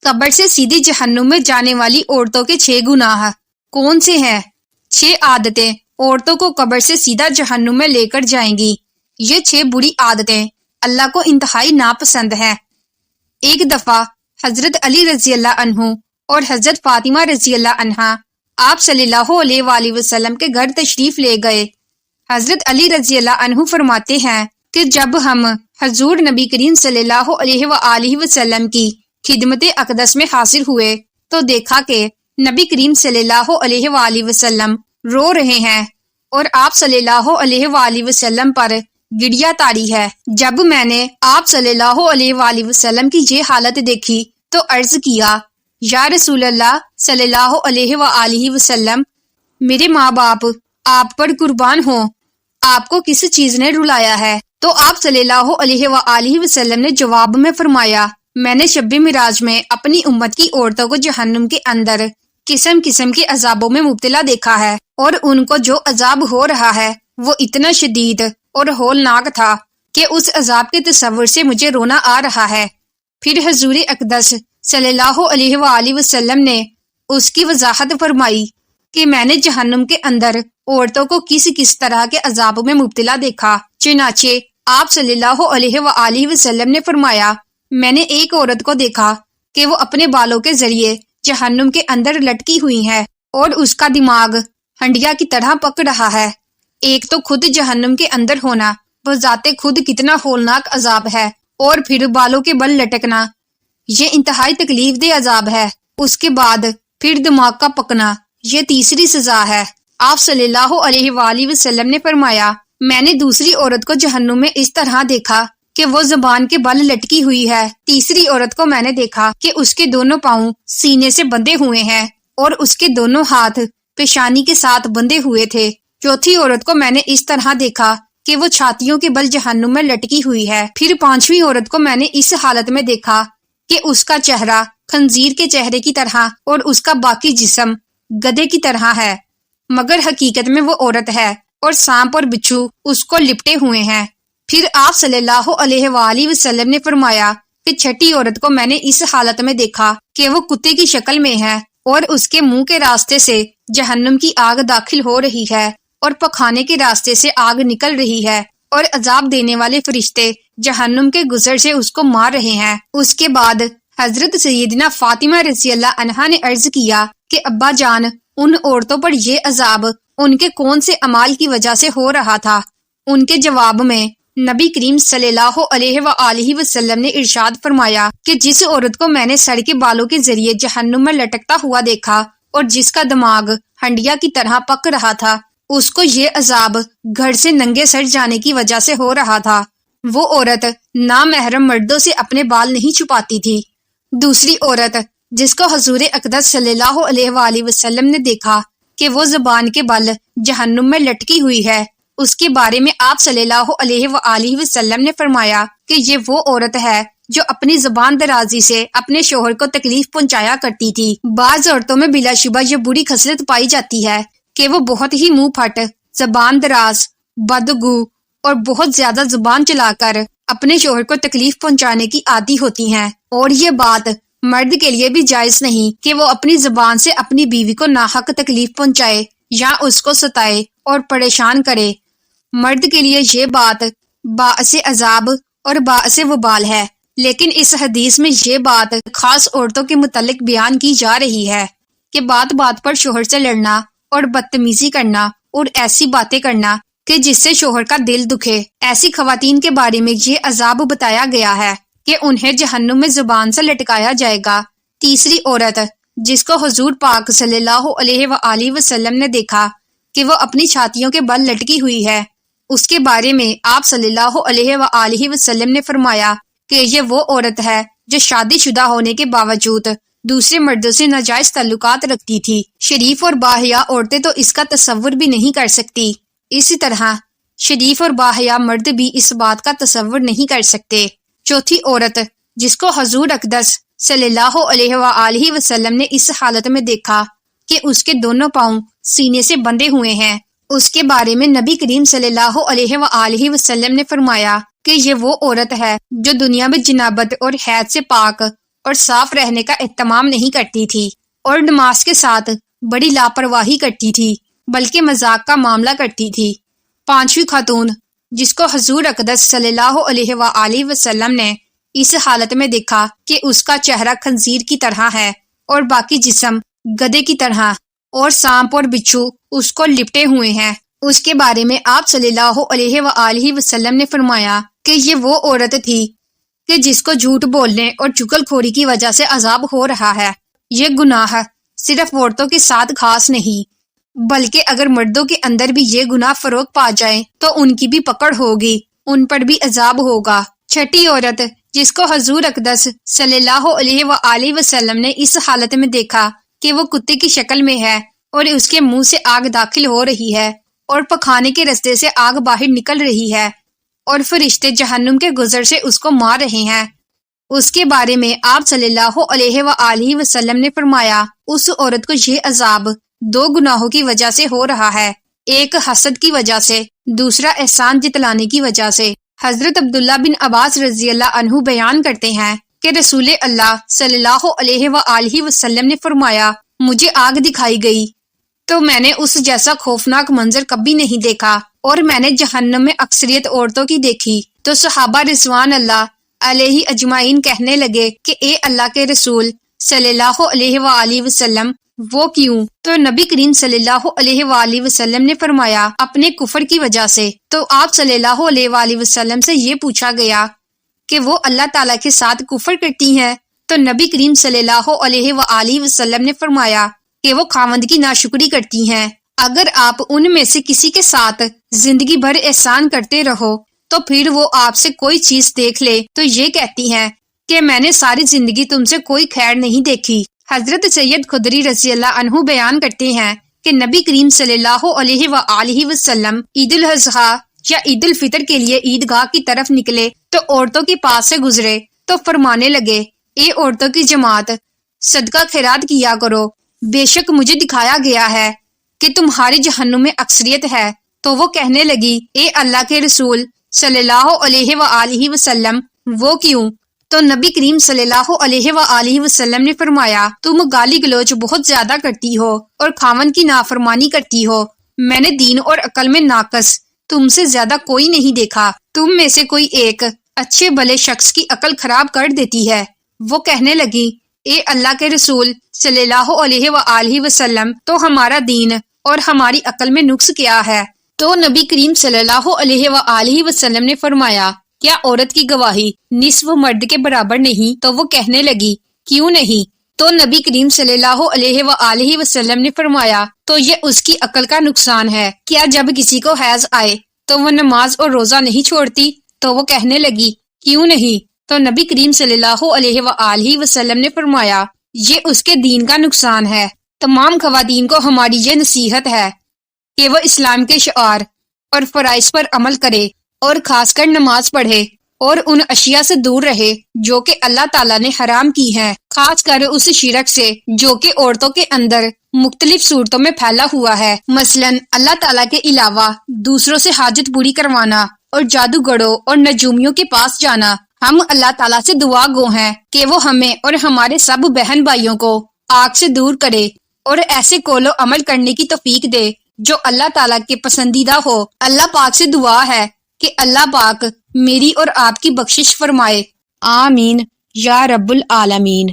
قبر سے سیدھی جہنم میں جانے والی عورتوں کے 6 گناہ کون سے ہیں؟ 6 عادتیں عورتوں کو قبر سے سیدھا جہنم میں لے کر جائیں گی۔ یہ 6 بری عادتیں اللہ کو انتہائی ناپسند ہیں۔ ایک دفعہ حضرت علی رضی اللہ عنہ اور حضرت فاطمہ رضی اللہ عنہا آپ صلی اللہ علیہ وآلہ وسلم کے گھر تشریف لے گئے۔ حضرت علی رضی اللہ عنہ فرماتے ہیں کہ جب ہم حضور نبی کریم صلی اللہ علیہ وآلہ وسلم کی خدمت اقدس میں حاضر ہوئے تو دیکھا کہ نبی کریم صلی اللہ علیہ وآلہ وسلم رو رہے ہیں اور آپ صلی اللہ علیہ وآلہ وسلم پر گڑیا تاری ہے۔ جب میں نے آپ صلی اللہ علیہ وآلہ وسلم کی یہ حالت دیکھی تو عرض کیا، یا رسول اللہ صلی اللہ علیہ وآلہ وسلم، میرے ماں باپ آپ پر قربان ہوں، آپ کو کس چیز نے رلایا ہے؟ تو آپ صلی اللہ علیہ وآلہ وسلم نے جواب میں فرمایا، میں نے شب معراج میں اپنی امت کی عورتوں کو جہنم کے اندر قسم قسم کے عذابوں میں مبتلا دیکھا ہے، اور ان کو جو عذاب ہو رہا ہے وہ اتنا شدید اور ہولناک تھا کہ اس عذاب کے تصور سے مجھے رونا آ رہا ہے۔ پھر حضور اقدس صلی اللہ علیہ وآلہ وسلم نے اس کی وضاحت فرمائی کہ میں نے جہنم کے اندر عورتوں کو کس کس طرح کے عذاب میں مبتلا دیکھا۔ چنانچہ آپ صلی اللہ علیہ وآلہ وسلم نے فرمایا، میں نے ایک عورت کو دیکھا کہ وہ اپنے بالوں کے ذریعے جہنم کے اندر لٹکی ہوئی ہے اور اس کا دماغ ہنڈیا کی طرح پک رہا ہے۔ ایک تو خود جہنم کے اندر ہونا بذات خود کتنا ہولناک عذاب ہے، اور پھر بالوں کے بل لٹکنا، یہ انتہائی تکلیف دہ عذاب ہے۔ اس کے بعد پھر دماغ کا پکنا، یہ تیسری سزا ہے۔ آپ صلی اللہ علیہ وآلہ وسلم نے فرمایا، میں نے دوسری عورت کو جہنم میں اس طرح دیکھا کہ وہ زبان کے بل لٹکی ہوئی ہے۔ تیسری عورت کو میں نے دیکھا کہ اس کے دونوں پاؤں سینے سے بندھے ہوئے ہیں اور اس کے دونوں ہاتھ پیشانی کے ساتھ بندھے ہوئے تھے۔ چوتھی عورت کو میں نے اس طرح دیکھا کہ وہ چھاتیوں کے بل جہنم میں لٹکی ہوئی ہے۔ پھر پانچویں عورت کو میں نے اس حالت میں دیکھا کہ اس کا چہرہ خنزیر کے چہرے کی طرح اور اس کا باقی جسم گدھے کی طرح ہے، مگر حقیقت میں وہ عورت ہے اور سانپ اور بچھو اس کو لپٹے ہوئے ہیں۔ پھر آپ صلی اللہ علیہ وآلہ وسلم نے فرمایا کہ چھٹی عورت کو میں نے اس حالت میں دیکھا کہ وہ کتے کی شکل میں ہے اور اس کے منہ کے راستے سے جہنم کی آگ داخل ہو رہی ہے اور پخانے کے راستے سے آگ نکل رہی ہے، اور عذاب دینے والے فرشتے جہنم کے گزر سے اس کو مار رہے ہیں۔ اس کے بعد حضرت سیدنا فاطمہ رضی اللہ عنہا نے عرض کیا کہ ابا جان، ان عورتوں پر یہ عذاب ان کے کون سے اعمال کی وجہ سے ہو رہا تھا؟ ان کے جواب میں نبی کریم صلی اللہ علیہ وآلہ وسلم نے ارشاد فرمایا کہ جس عورت کو میں نے سر کے بالوں کے ذریعے جہنم میں لٹکتا ہوا دیکھا اور جس کا دماغ ہنڈیا کی طرح پک رہا تھا، اس کو یہ عذاب گھر سے ننگے سر جانے کی وجہ سے ہو رہا تھا۔ وہ عورت نامحرم مردوں سے اپنے بال نہیں چھپاتی تھی۔ دوسری عورت جس کو حضور اقدس صلی اللہ علیہ وآلہ وسلم نے دیکھا کہ وہ زبان کے بل جہنم میں لٹکی ہوئی ہے، اس کے بارے میں آپ صلی اللہ علیہ وآلہ وسلم نے فرمایا کہ یہ وہ عورت ہے جو اپنی زبان درازی سے اپنے شوہر کو تکلیف پہنچایا کرتی تھی۔ بعض عورتوں میں بلا شبہ یہ بری خصلت پائی جاتی ہے کہ وہ بہت ہی منہ پھٹ، زبان دراز، بدگو اور بہت زیادہ زبان چلا کر اپنے شوہر کو تکلیف پہنچانے کی عادی ہوتی ہیں، اور یہ بات مرد کے لیے بھی جائز نہیں کہ وہ اپنی زبان سے اپنی بیوی کو ناحق تکلیف پہنچائے یا اس کو ستائے اور پریشان کرے۔ مرد کے لیے یہ بات باعث عذاب اور باعث وبال ہے، لیکن اس حدیث میں یہ بات خاص عورتوں کے متعلق بیان کی جا رہی ہے کہ بات بات پر شوہر سے لڑنا اور بدتمیزی کرنا اور ایسی باتیں کرنا کہ جس سے شوہر کا دل دکھے، ایسی خواتین کے بارے میں یہ عذاب بتایا گیا ہے کہ انہیں جہنم میں زبان سے لٹکایا جائے گا۔ تیسری عورت جس کو حضور پاک صلی اللہ علیہ وآلہ وسلم نے دیکھا کہ وہ اپنی چھاتیوں کے بل لٹکی ہوئی ہے، اس کے بارے میں آپ صلی اللہ علیہ وآلہ وسلم نے فرمایا کہ یہ وہ عورت ہے جو شادی شدہ ہونے کے باوجود دوسرے مردوں سے ناجائز تعلقات رکھتی تھی۔ شریف اور باحیا عورتیں تو اس کا تصور بھی نہیں کر سکتی، اسی طرح شریف اور باحیا مرد بھی اس بات کا تصور نہیں کر سکتے۔ چوتھی عورت جس کو حضور اقدس صلی اللہ علیہ وآلہ وسلم نے اس حالت میں دیکھا کہ اس کے دونوں پاؤں سینے سے بندھے ہوئے ہیں، اس کے بارے میں نبی کریم صلی اللہ علیہ وآلہ وسلم نے فرمایا کہ یہ وہ عورت ہے جو دنیا میں جنابت اور حیض سے پاک اور صاف رہنے کا اہتمام نہیں کرتی تھی اور نماز کے ساتھ بڑی لاپرواہی کرتی تھی بلکہ مذاق کا معاملہ کرتی تھی۔ پانچویں خاتون جس کو حضور اقدس صلی اللہ علیہ وآلہ وسلم نے اس حالت میں دیکھا کہ اس کا چہرہ خنزیر کی طرح ہے اور باقی جسم گدھے کی طرح اور سانپ اور بچھو اس کو لپٹے ہوئے ہیں، اس کے بارے میں آپ صلی اللہ علیہ وآلہ وسلم نے فرمایا کہ یہ وہ عورت تھی کہ جس کو جھوٹ بولنے اور چغل خوری کی وجہ سے عذاب ہو رہا ہے۔ یہ گناہ صرف عورتوں کے ساتھ خاص نہیں بلکہ اگر مردوں کے اندر بھی یہ گناہ فروغ پا جائیں تو ان کی بھی پکڑ ہوگی، ان پر بھی عذاب ہوگا۔ چھٹی عورت جس کو حضور اقدس صلی اللہ علیہ وآلہ وسلم نے اس حالت میں دیکھا کہ وہ کتے کی شکل میں ہے اور اس کے منہ سے آگ داخل ہو رہی ہے اور پخانے کے رستے سے آگ باہر نکل رہی ہے اور فرشتے جہنم کے گزر سے اس کو مار رہے ہیں، اس کے بارے میں آپ صلی اللہ علیہ وآلہ وسلم نے فرمایا اس عورت کو یہ عذاب دو گناہوں کی وجہ سے ہو رہا ہے، ایک حسد کی وجہ سے، دوسرا احسان جتلانے کی وجہ سے۔ حضرت عبداللہ بن عباس رضی اللہ عنہ بیان کرتے ہیں کہ رسول اللہ صلی اللہ علیہ وآلہ وسلم نے فرمایا مجھے آگ دکھائی گئی تو میں نے اس جیسا خوفناک منظر کبھی نہیں دیکھا اور میں نے جہنم میں اکثریت عورتوں کی دیکھی تو صحابہ رضوان اللہ علیہ اجمعین کہنے لگے کہ اے اللہ کے رسول صلی اللہ علیہ وآلہ وسلم وہ کیوں؟ تو نبی کریم صلی اللہ علیہ وآلہ وسلم نے فرمایا اپنے کفر کی وجہ سے۔ تو آپ صلی اللہ علیہ وآلہ وسلم سے یہ پوچھا گیا کہ وہ اللہ تعالیٰ کے ساتھ کفر کرتی ہیں تو نبی کریم صلی اللہ علیہ وآلہ وسلم نے فرمایا کہ وہ خاوند کی ناشکری کرتی ہیں۔ اگر آپ ان میں سے کسی کے ساتھ زندگی بھر احسان کرتے رہو تو پھر وہ آپ سے کوئی چیز دیکھ لے تو یہ کہتی ہیں کہ میں نے ساری زندگی تم سے کوئی خیر نہیں دیکھی۔ حضرت سید خدری رضی اللہ عنہ بیان کرتے ہیں کہ نبی کریم صلی اللہ علیہ وآلہ وسلم عید الاضحیٰ یا عید الفطر کے لیے عیدگاہ کی طرف نکلے تو عورتوں کے پاس سے گزرے تو فرمانے لگے اے عورتوں کی جماعت صدقہ خیرات کیا کرو، بے شک مجھے دکھایا گیا ہے کہ تمہاری جہنم میں اکثریت ہے۔ تو وہ کہنے لگی اے اللہ کے رسول صلی اللہ علیہ وآلہ وسلم وہ کیوں؟ تو نبی کریم صلی اللہ علیہ وآلہ وسلم نے فرمایا تم گالی گلوچ بہت زیادہ کرتی ہو اور خاوند کی نافرمانی کرتی ہو، میں نے دین اور عقل میں ناقص تم سے زیادہ کوئی نہیں دیکھا، تم میں سے کوئی ایک اچھے بھلے شخص کی عقل خراب کر دیتی ہے۔ وہ کہنے لگی اے اللہ کے رسول صلی اللہ علیہ وآلہ وسلم تو ہمارا دین اور ہماری عقل میں نقص کیا ہے؟ تو نبی کریم صلی اللہ علیہ وآلہ وسلم نے فرمایا کیا عورت کی گواہی نصف مرد کے برابر نہیں؟ تو وہ کہنے لگی کیوں نہیں؟ تو نبی کریم صلی اللہ علیہ وآلہ وسلم نے فرمایا تو یہ اس کی عقل کا نقصان ہے، کیا جب کسی کو حیض آئے تو وہ نماز اور روزہ نہیں چھوڑتی؟ تو وہ کہنے لگی کیوں نہیں؟ تو نبی کریم صلی اللہ علیہ وآلہ وسلم نے فرمایا یہ اس کے دین کا نقصان ہے۔ تمام خواتین کو ہماری یہ نصیحت ہے کہ وہ اسلام کے شعار اور فرائض پر عمل کرے اور خاص کر نماز پڑھے اور ان اشیاء سے دور رہے جو کہ اللہ تعالیٰ نے حرام کی ہیں، خاص کر اس شرک سے جو کہ عورتوں کے اندر مختلف صورتوں میں پھیلا ہوا ہے، مثلا اللہ تعالیٰ کے علاوہ دوسروں سے حاجت پوری کروانا اور جادوگروں اور نجومیوں کے پاس جانا۔ ہم اللہ تعالیٰ سے دعا گو ہیں کہ وہ ہمیں اور ہمارے سب بہن بھائیوں کو آگ سے دور کرے اور ایسے قول و عمل کرنے کی توفیق دے جو اللہ تعالیٰ کے پسندیدہ ہو۔ اللہ پاک سے دعا ہے کہ اللہ پاک میری اور آپ کی بخشش فرمائے، آمین یا رب العالمین۔